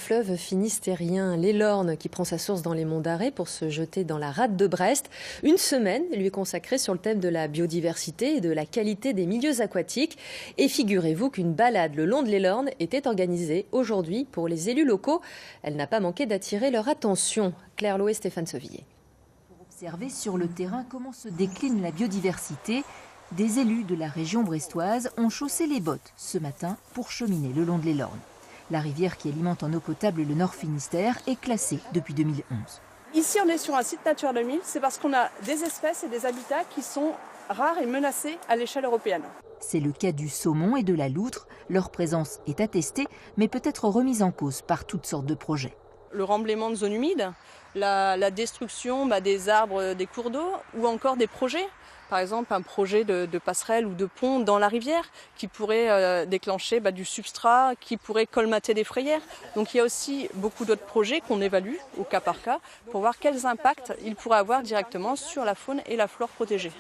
fleuve finistérien, l'Elorn, qui prend sa source dans les monts d'Arrée pour se jeter dans la rade de Brest. Une semaine lui est consacrée sur le thème de la biodiversité et de la qualité des milieux aquatiques. Et figurez-vous qu'une balade le long de l'Elorn était organisée aujourd'hui pour les élus locaux. Elle n'a pas manqué d'attirer leur attention. Claire Loé, Stéphane Sevillier. Pour observer sur le terrain comment se décline la biodiversité, des élus de la région brestoise ont chaussé les bottes ce matin pour cheminer le long de l'Elorn. La rivière qui alimente en eau potable le Nord Finistère est classée depuis 2011. Ici, on est sur un site Natura 2000, c'est parce qu'on a des espèces et des habitats qui sont rares et menacés à l'échelle européenne. C'est le cas du saumon et de la loutre. Leur présence est attestée, mais peut être remise en cause par toutes sortes de projets. Le remblaiement de zones humides, la destruction des arbres, des cours d'eau ou encore des projets. Par exemple, un projet de passerelle ou de pont dans la rivière qui pourrait déclencher du substrat, qui pourrait colmater des frayères. Donc il y a aussi beaucoup d'autres projets qu'on évalue au cas par cas pour voir quels impacts ils pourraient avoir directement sur la faune et la flore protégée.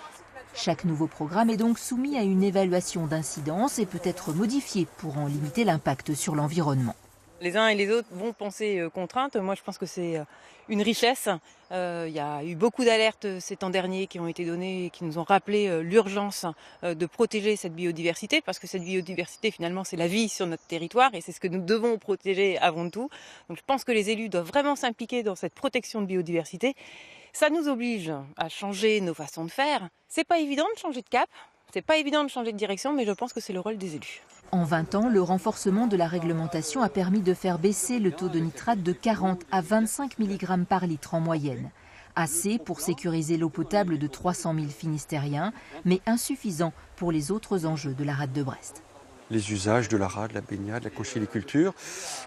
Chaque nouveau programme est donc soumis à une évaluation d'incidence et peut être modifié pour en limiter l'impact sur l'environnement. Les uns et les autres vont penser contrainte. Moi, je pense que c'est une richesse. Il y a eu beaucoup d'alertes ces temps derniers qui ont été données et qui nous ont rappelé l'urgence de protéger cette biodiversité, parce que cette biodiversité, finalement, c'est la vie sur notre territoire et c'est ce que nous devons protéger avant tout. Donc, je pense que les élus doivent vraiment s'impliquer dans cette protection de biodiversité. Ça nous oblige à changer nos façons de faire. C'est pas évident de changer de cap, c'est pas évident de changer de direction, mais je pense que c'est le rôle des élus. En 20 ans, le renforcement de la réglementation a permis de faire baisser le taux de nitrate de 40 à 25 mg par litre en moyenne. Assez pour sécuriser l'eau potable de 300 000 Finistériens, mais insuffisant pour les autres enjeux de la rade de Brest. Les usages de la rade, la baignade, la conchyliculture,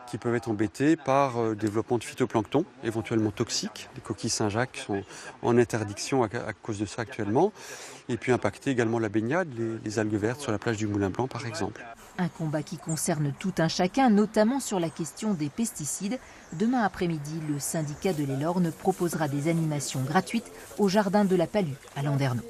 qui peuvent être embêtés par le développement de phytoplancton, éventuellement toxiques. Les coquilles Saint-Jacques sont en interdiction à cause de ça actuellement. Et puis impacter également la baignade, les algues vertes sur la plage du Moulin Blanc par exemple. Un combat qui concerne tout un chacun, notamment sur la question des pesticides. Demain après-midi, le syndicat de l'Elorn proposera des animations gratuites au jardin de la Palue à Landerneau.